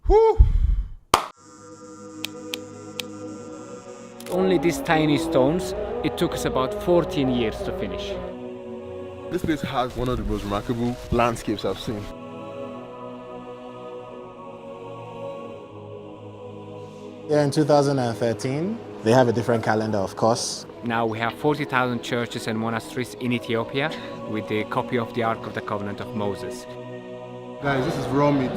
Whew. Only these tiny stones, it took us about 14 years to finish. This place has one of the most remarkable landscapes I've seen. Yeah, in 2013, they have a different calendar, of course. Now we have 40,000 churches and monasteries in Ethiopia with a copy of the Ark of the Covenant of Moses. Guys, this is raw meat.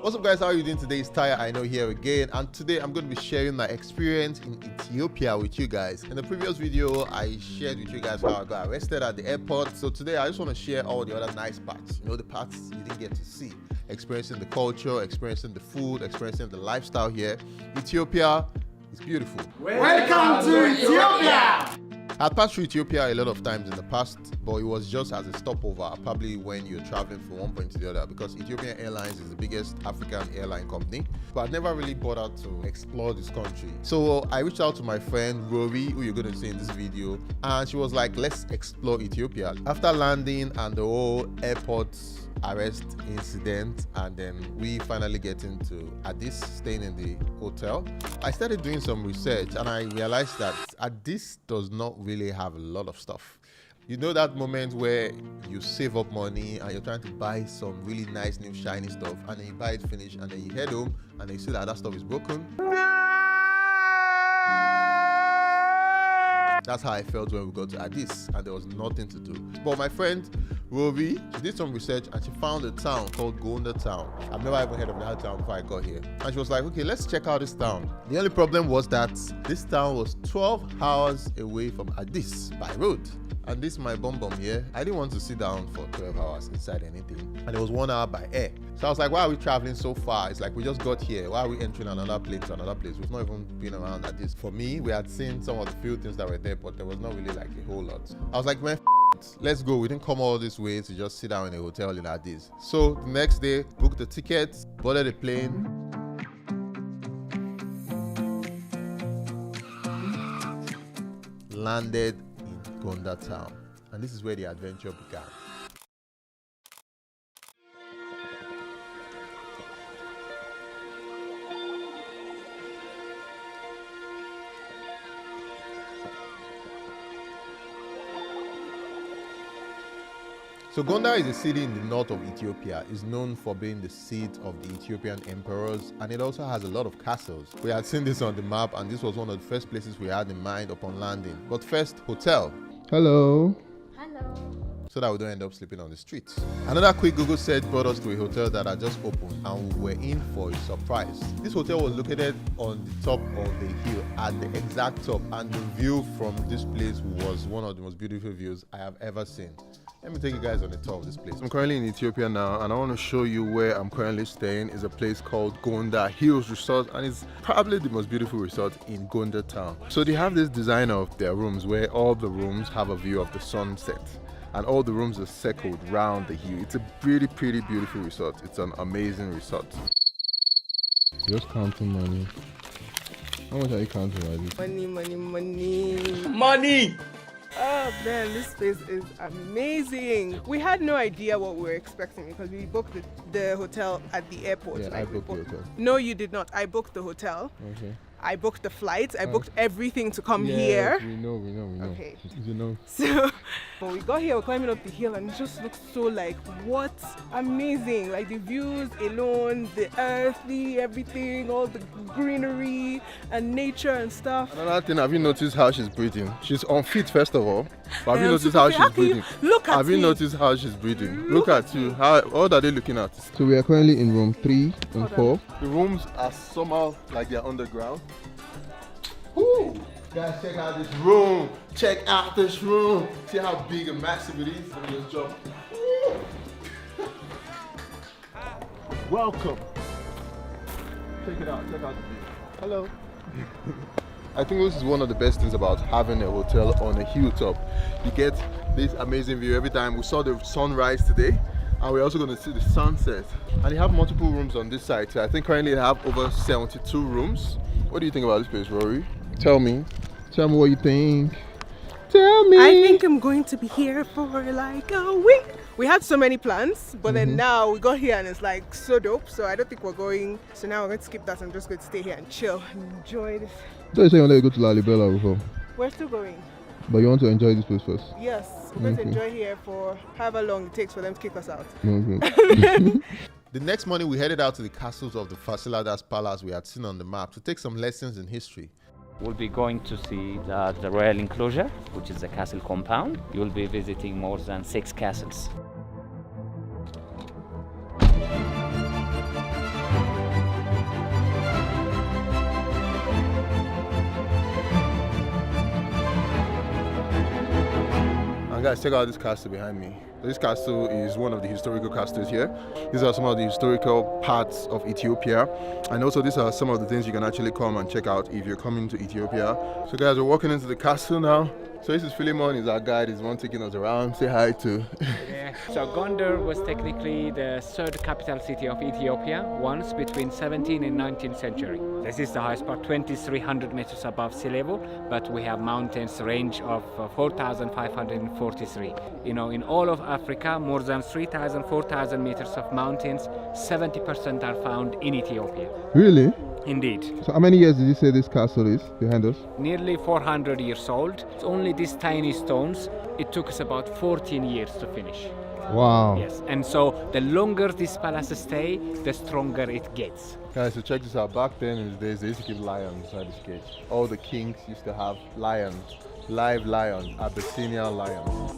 What's up guys, how are you doing today? It's Taya Aina here again, and today I'm going to be sharing my experience in Ethiopia with you guys. In the previous video, I shared with you guys how I got arrested at the airport. So today I just want to share all the other nice parts, the parts you didn't get to see. Experiencing the culture, experiencing the food, experiencing the lifestyle here. Ethiopia is beautiful. Welcome to Ethiopia! I've passed through Ethiopia a lot of times in the past, but it was just as a stopover, probably when you're traveling from one point to the other, because Ethiopian Airlines is the biggest African airline company. But I've never really bothered to explore this country. So I reached out to my friend Rory, who you're going to see in this video, and she was like, let's explore Ethiopia. After landing and the whole airport arrest incident, and then we finally get into Addis, staying in the hotel, I started doing some research and I realized that Addis does not really have a lot of stuff. You know that moment where you save up money and you're trying to buy some really nice new shiny stuff, and then you buy it finished and then you head home and then you see that stuff is broken? That's how I felt when we got to Addis and there was nothing to do. But my friend Rovi, she did some research and she found a town called Gonda Town. I've never even heard of that town before I got here. And she was like, okay, let's check out this town. The only problem was that this town was 12 hours away from Addis by road. And this is my bum here. I didn't want to sit down for 12 hours inside anything. And it was 1 hour by air. So I was like, why are we traveling so far? It's like we just got here. Why are we entering another place to another place? We've not even been around Addis. For me, we had seen some of the few things that were there, but there was not really like a whole lot. I was like, man, let's go. We didn't come all this way to just sit down in a hotel in Addis. So the next day, booked the tickets, boarded the plane. Landed in Gonda Town. And this is where the adventure began. So Gonda is a city in the north of Ethiopia. It's known for being the seat of the Ethiopian emperors, and it also has a lot of castles. We had seen this on the map, and this was one of the first places we had in mind upon landing. But first, hotel. Hello. Hello. So that we don't end up sleeping on the streets. Another quick Google search brought us to a hotel that had just opened, and we were in for a surprise. This hotel was located on the top of the hill, at the exact top, and the view from this place was one of the most beautiful views I have ever seen. Let me take you guys on the tour of this place. I'm currently in Ethiopia now, and I want to show you where I'm currently staying. Is a place called Gonda Hills Resort, and it's probably the most beautiful resort in Gonda town. So they have this design of their rooms where all the rooms have a view of the sunset, and all the rooms are circled round the hill. It's a pretty beautiful resort. It's an amazing resort. Just counting money. How much are you counting like this? Money! Oh man, this place is amazing. We had no idea what we were expecting because we booked the hotel at the airport. Yeah, I booked the hotel. No, you did not. I booked the hotel. Okay. I booked the flights. I booked everything to come here. We know. Okay. You know. So, when we got here, we're climbing up the hill and it just looks so like, what? Amazing. Like the views alone, the earthly, everything, all the greenery and nature and stuff. Another thing, have you noticed how she's breathing? She's unfit first of all. But have you noticed so how how she's can you breathing? look at Have you me? noticed how she's breathing? Look at you. What are they looking at? So we are currently in room 3 and 4. The rooms are somehow like they're underground. Woo! Guys, check out this room. Check out this room. See how big and massive it is? Let me just jump. Woo! Welcome. Check it out. Check out the view. Hello. I think this is one of the best things about having a hotel on a hilltop. You get this amazing view every time. We saw the sunrise today, and we're also going to see the sunset. And you have multiple rooms on this side. So I think currently they have over 72 rooms. What do you think about this place, Rory? Tell me what you think. Tell I think I'm going to be here for like a week. We had so many plans, but then now we got here and it's like so dope. So I don't think we're going. So now we're going to skip that. I'm just going to stay here and chill and enjoy this. So you say you want to go to Lalibela before, We're still going. but you want to enjoy this place first. Yes, we're going to enjoy here for however long it takes for them to kick us out. Okay. The next morning, we headed out to the castles of the Fasiladas Palace we had seen on the map to take some lessons in history. We'll be going to see the royal enclosure, which is the castle compound. You'll be visiting more than 6 castles. And guys, check out this castle behind me. This castle is one of the historical castles here. These are some of the historical parts of Ethiopia. And also these are some of the things you can actually come and check out if you're coming to Ethiopia. So guys, we're walking into the castle now. So this is Philemon, he's our guide, he's the one taking us around. Say hi to. Yeah. So Gondar was technically the third capital city of Ethiopia, once between 17th and 19th century. This is the highest part, 2,300 meters above sea level, but we have mountains range of 4,543. You know, in all of Africa, more than 3,000, 4,000 meters of mountains, 70% are found in Ethiopia. Really? Indeed. So how many years did you say this castle is behind us? Nearly 400 years old. It's only these tiny stones. It took us about 14 years to finish. Wow. Yes, and so the longer this palace stay, the stronger it gets. Guys, so check this out. Back then in the days, they used to keep lions inside this cage. All the kings used to have lions, live lions, Abyssinian lions.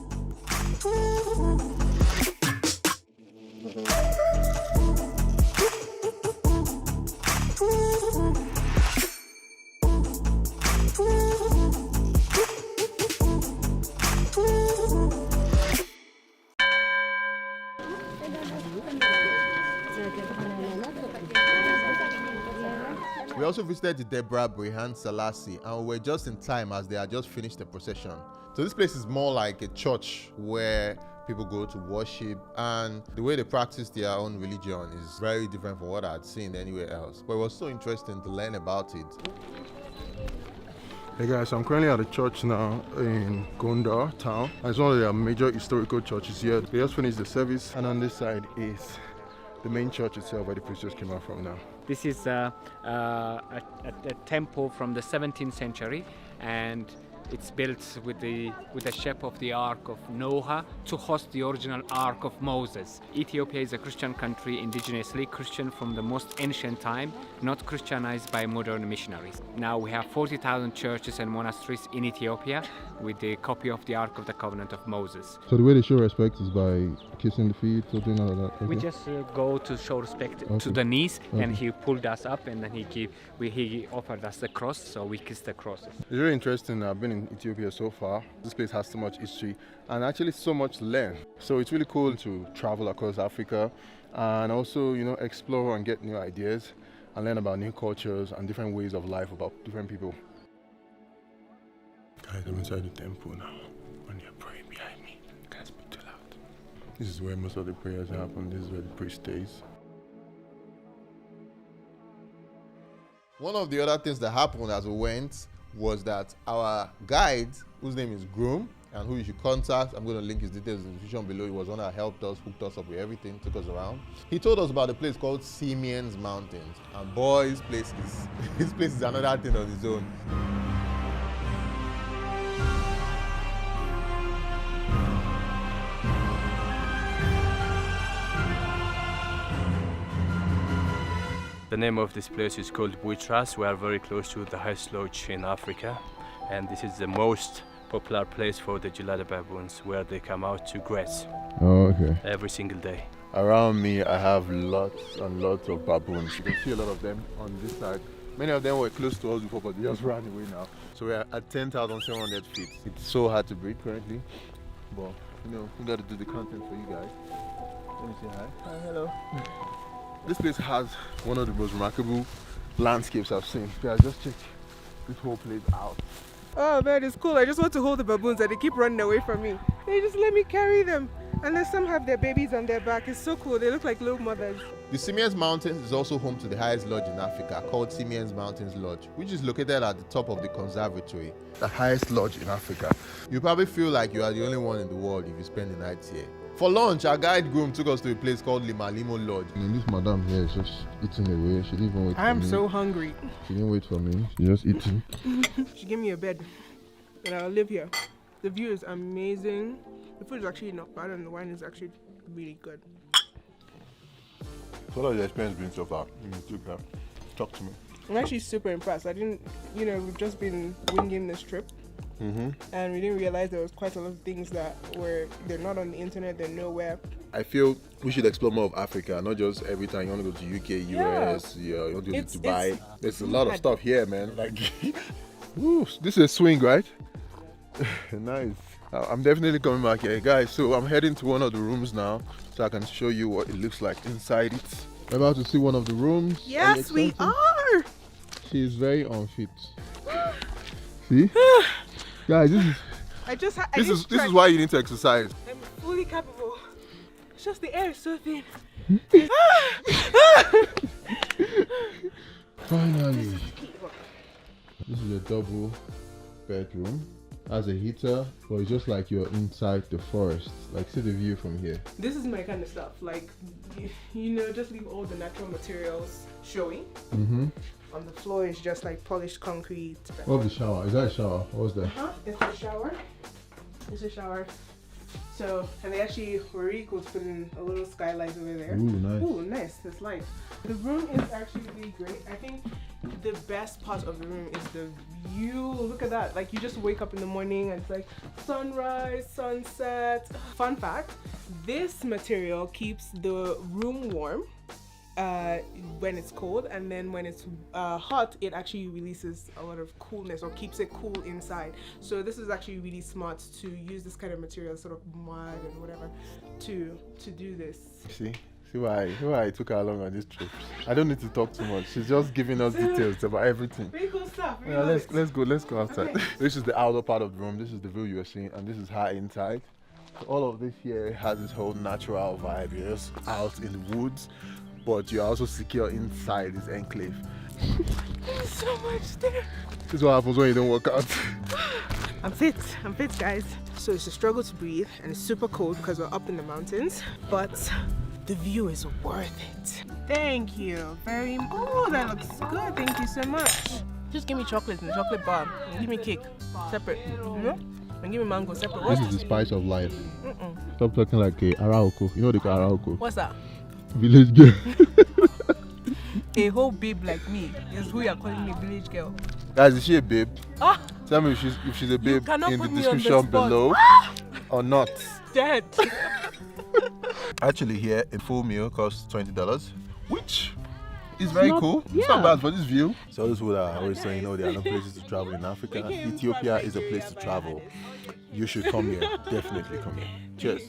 We also visited the Deborah Brihan Selassie, and we were just in time as they had just finished the procession. So this place is more like a church where people go to worship, and the way they practice their own religion is very different from what I had seen anywhere else. But it was so interesting to learn about it. Hey guys, I'm currently at the church now in Gondar town. It's one of their major historical churches here. They just finished the service, and on this side is the main church itself where the priest just came out from now. This is a temple from the 17th century, and it's built with the shape of the Ark of Noah to host the original Ark of Moses. Ethiopia is a Christian country, indigenously Christian from the most ancient time, not Christianized by modern missionaries. Now we have 40,000 churches and monasteries in Ethiopia with the copy of the Ark of the Covenant of Moses. So the way they show respect is by kissing the feet or doing all of that? Okay. We just go to show respect to the knees, and he pulled us up, and then he offered us the cross, so we kissed the crosses. It's really interesting. I've been in Ethiopia so far. This place has so much history and actually so much to learn. So it's really cool to travel across Africa and also, you know, explore and get new ideas and learn about new cultures and different ways of life about different people. Guys, I'm inside the temple now. When you're praying behind me, you can't speak too loud. This is where most of the prayers happen. This is where the priest stays. One of the other things that happened as we went was that our guide, whose name is Groom, and who you should contact, I'm going to link his details in the description below. He was one that helped us, hooked us up with everything, took us around. He told us about a place called Simeon's Mountains, and boy, this place is another thing on its own. The name of this place is called Buitras. We are very close to the highest lodge in Africa, and this is the most popular place for the Gelada baboons, where they come out to graze. Oh, okay. Every single day. Around me, I have lots and lots of baboons. You can see a lot of them on this side. Many of them were close to us before, but they just ran away now. So we're at 10,700 feet. It's so hard to breathe currently, but you know, we got to do the content for you guys. Let me say hi. Hi, hello. This place has one of the most remarkable landscapes I've seen. Guys, just check this whole place out. Oh man, it's cool. I just want to hold the baboons and they keep running away from me. They just let me carry them. And then some have their babies on their back. It's so cool. They look like little mothers. The Simians Mountains is also home to the highest lodge in Africa, called Simians Mountains Lodge, which is located at the top of the conservatory, the highest lodge in Africa. You probably feel like you are the only one in the world if you spend the night here. For lunch, our guide groom took us to a place called Lima Limo Lodge. And this madam here is just eating away. She didn't even wait for me. I'm so hungry. She didn't wait for me. She just eating. She gave me a bed and I'll live here. The view is amazing. The food is actually not bad and the wine is actually really good. So what has your experience been so far in Ethiopia? Talk to me. I'm actually super impressed. I didn't, we've just been winging this trip. And we didn't realize there was quite a lot of things that they're not on the internet, they're nowhere. I feel we should explore more of Africa, not just every time you want to go to UK, US, you want to go to Dubai. There's a lot of stuff here, man. Like, ooh, this is a swing, right? Nice. I'm definitely coming back here, guys. So I'm heading to one of the rooms now, so I can show you what it looks like inside it. We're about to see one of the rooms. Yes, we are. She is very unfit. See, guys, this is why you need to exercise. I'm fully capable. It's just the air is so thin. Finally, this is a double bedroom. Has a heater, but it's just like you're inside the forest. Like, see the view from here. This is my kind of stuff. Like, just leave all the natural materials showing. On the floor is just like polished concrete. What's the shower? Is that a shower? What's that? It's a shower. It's a shower. So, and they actually were really cool to put in a little skylight over there. Ooh, nice. Ooh, nice. That's light. The room is actually really great. I think the best part of the room is the view. Look at that. Like, you just wake up in the morning and it's like sunrise, sunset. Fun fact, this material keeps the room warm when it's cold, and then when it's hot, it actually releases a lot of coolness or keeps it cool inside. So this is actually really smart to use this kind of material, sort of mud and whatever, to do this. See why I took her along on this trip. I don't need to talk too much. She's just giving us details about everything. Very cool stuff. Yeah, let's go outside. Okay. This is the outer part of the room. This is the view you're seeing, and this is her inside. So all of this here has this whole natural vibe. You're just out in the woods, but you're also secure inside this enclave. There's so much there. This is what happens when you don't work out. I'm fit guys. So it's a struggle to breathe and it's super cold because we're up in the mountains, but the view is worth it. Thank you very much. Oh, that looks good. Thank you so much. Just give me chocolate and chocolate bar. And give me cake separate. And give me mango separate. This is the spice of life. Stop talking like a Arauco. You know the Arauco? What's that? Village girl. A whole babe like me is who you're calling me village girl. Guys, is she a babe? Ah! Tell me if she's a babe in the put me on the description spot. below or not. Dead. Actually, here a full meal costs $20, which is very cool. It's not bad for this view. So those who are always saying, there are no places to travel in Africa. Ethiopia is a place to travel. You should come here. Definitely come here. Cheers.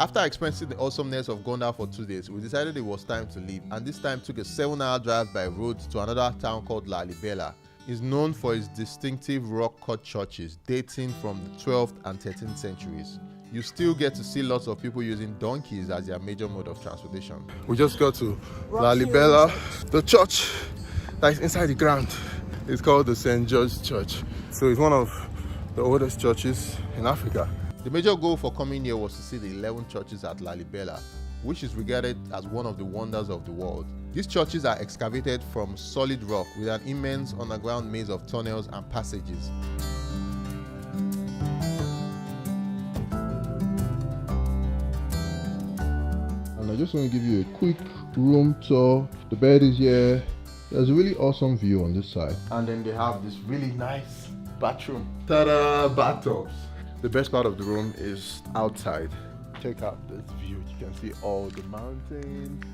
After experiencing the awesomeness of Gondar for 2 days, we decided it was time to leave, and this time took a 7-hour drive by road to another town called Lalibela. It's known for its distinctive rock-cut churches dating from the 12th and 13th centuries. You still get to see lots of people using donkeys as their major mode of transportation. We just got to Lalibela, the church that is inside the ground. It's called the St. George Church. So it's one of the oldest churches in Africa. The major goal for coming here was to see the 11 churches at Lalibela, which is regarded as one of the wonders of the world. These churches are excavated from solid rock with an immense underground maze of tunnels and passages. And I just want to give you a quick room tour. The bed is here. There's a really awesome view on this side. And then they have this really nice bathroom. Ta-da! Bathtubs. The best part of the room is outside. Check out this view. You can see all the mountains.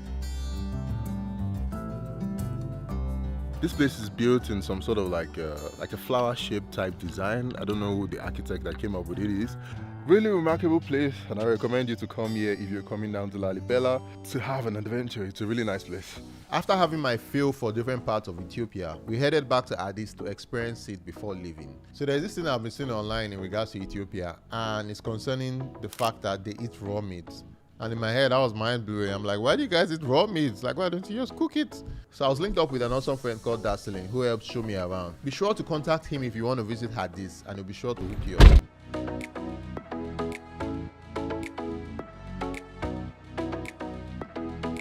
This place is built in some sort of like a flower-shaped type design. I don't know who the architect that came up with it is. Really remarkable place, and I recommend you to come here if you're coming down to Lalibela to have an adventure. It's a really nice place. After having my feel for different parts of Ethiopia, we headed back to Addis to experience it before leaving. So there's this thing I've been seeing online in regards to Ethiopia, and it's concerning the fact that they eat raw meat. And in my head, I was mind-blowing. I'm like, why do you guys eat raw meat? Like, why don't you just cook it? So I was linked up with an awesome friend called Darceline, who helped show me around. Be sure to contact him if you want to visit Addis, and he'll be sure to hook you up.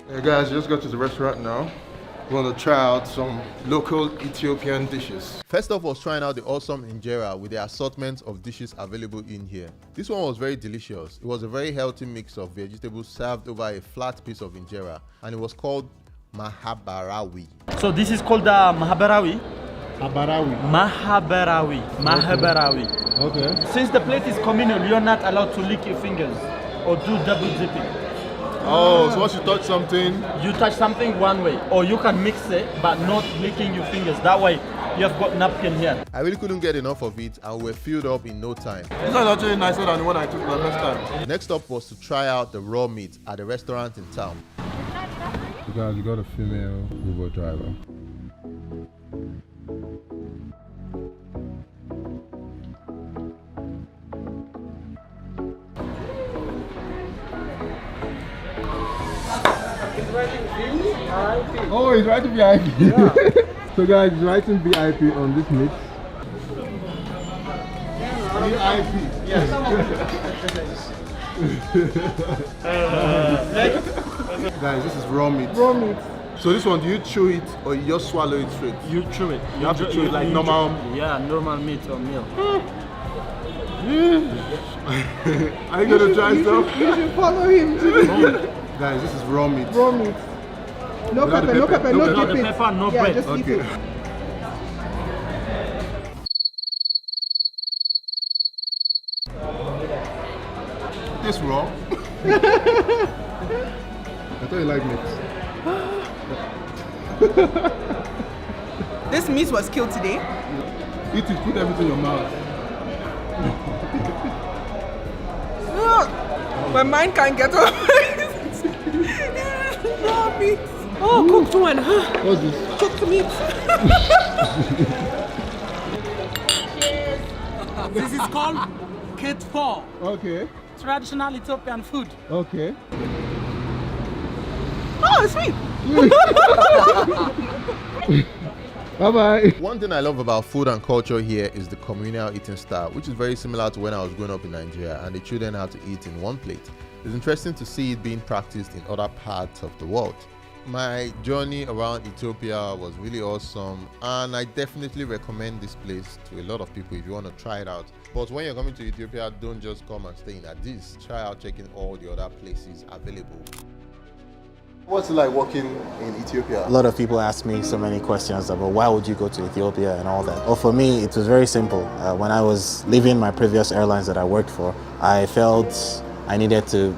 Hey guys, just got to the restaurant now. We want to try out some local Ethiopian dishes. First off was trying out the awesome injera with the assortment of dishes available in here. This one was very delicious. It was a very healthy mix of vegetables served over a flat piece of injera, and it was called mahabarawi. So this is called mahabarawi. Habarawi. Mahabarawi. Okay. Since the plate is communal, you're not allowed to lick your fingers or do double dipping. Oh, so once you touch something, You touch something one way, or you can mix it, but not licking your fingers. That way, you have got napkin here. I really couldn't get enough of it, and we were filled up in no time. This one is actually nicer than the one I took the first time. Next up was to try out the raw meat at a restaurant in town. You guys, you got a female Uber driver. Oh, he's writing VIP. Yeah. So guys, he's writing VIP on this mix. VIP. Yes. Guys, this is raw meat. Raw meat. So this one, do you chew it or you just swallow it straight? You chew it. You have to chew it like normal. Yeah, normal meat or meal. Are you gonna try some? You should follow him too. Guys, this is raw meat. Raw meat. No Without the pepper, no pepper. pepper, No no pepper. No, dip the it. pepper, no Yeah, bread. just eat Okay. it. This raw. I thought you liked meat. This meat was killed today. Eat it, put everything in your mouth. My mind can't get over it. Raw meat. Oh, cooked one. What's this? Cooked meat. This is called ketfo, Okay, traditional Ethiopian food. okay. Oh, it's sweet. Bye-bye. One thing I love about food and culture here is the communal eating style, which is very similar to when I was growing up in Nigeria and the children had to eat in one plate. It's interesting to see it being practiced in other parts of the world. My journey around Ethiopia was really awesome, and I definitely recommend this place to a lot of people if you want to try it out. But when you're coming to Ethiopia, don't just come and stay in Addis. Try out checking all the other places available. What's it like working in Ethiopia? A lot of people ask me so many questions about why would you go to Ethiopia and all that. Well, for me, it was very simple. When I was leaving my previous airlines that I worked for, I felt I needed to,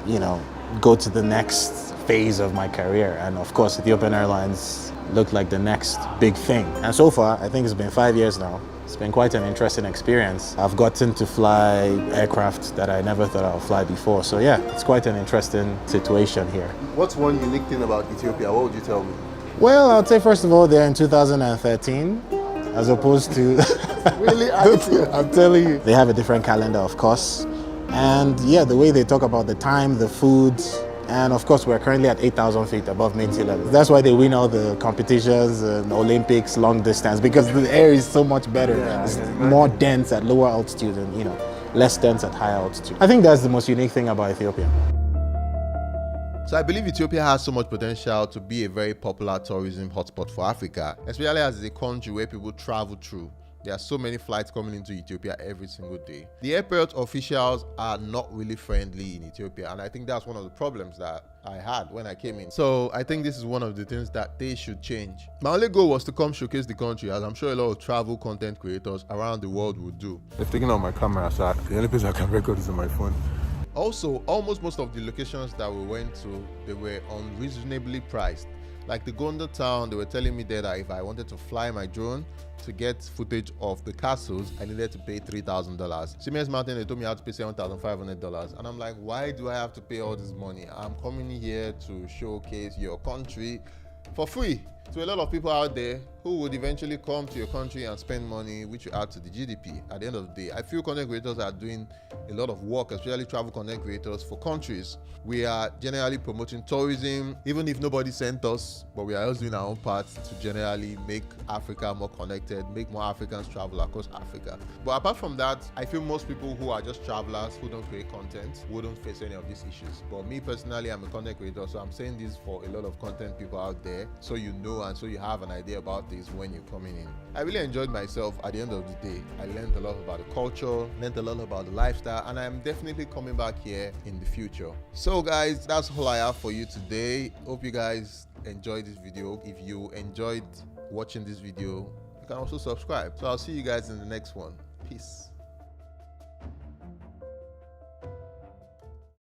go to the next phase of my career. And of course, Ethiopian Airlines looked like the next big thing. And so far, I think it's been 5 years now. It's been quite an interesting experience. I've gotten to fly aircraft that I never thought I would fly before. So yeah, it's quite an interesting situation here. What's one unique thing about Ethiopia? What would you tell me? Well, I'd say first of all, they're in 2013 as opposed to... Really? I'm telling you. They have a different calendar, of course. And yeah, the way they talk about the time, the food, and of course we're currently at 8,000 feet above main sea level. That's why they win all the competitions and Olympics, long distance, because the air is so much better. It's more dense at lower altitude and less dense at higher altitude. I think that's the most unique thing about Ethiopia. So I believe Ethiopia has so much potential to be a very popular tourism hotspot for Africa, especially as it's a country where people travel through. There are so many flights coming into Ethiopia every single day. The airport officials are not really friendly in Ethiopia, and I think that's one of the problems that I had when I came in. So I think this is one of the things that they should change. My only goal was to come showcase the country, as I'm sure a lot of travel content creators around the world would do. They've taken out my camera, so the only place I can record is on my phone. Also, almost most of the locations that we went to, they were unreasonably priced. Like the Gonda town, they were telling me there that if I wanted to fly my drone to get footage of the castles, I needed to pay $3,000. Siemens Mountain, they told me I had to pay $7,500. And I'm like, why do I have to pay all this money? I'm coming here to showcase your country for free to a lot of people out there who would eventually come to your country and spend money, which you add to the GDP. At the end of the day, I feel content creators are doing a lot of work, especially travel content creators for countries. We are generally promoting tourism, even if nobody sent us, but we are also doing our own part to generally make Africa more connected, make more Africans travel across Africa. But apart from that, I feel most people who are just travelers who don't create content wouldn't face any of these issues. But me personally, I'm a content creator, so I'm saying this for a lot of content people out there, so you know and so you have an idea about this when you're coming in. I really enjoyed myself at the end of the day. I learned a lot about the culture, learned a lot about the lifestyle, and I'm definitely coming back here in the future. So guys, that's all I have for you today. Hope you guys enjoyed this video. If you enjoyed watching this video, you can also subscribe. So I'll see you guys in the next one. Peace.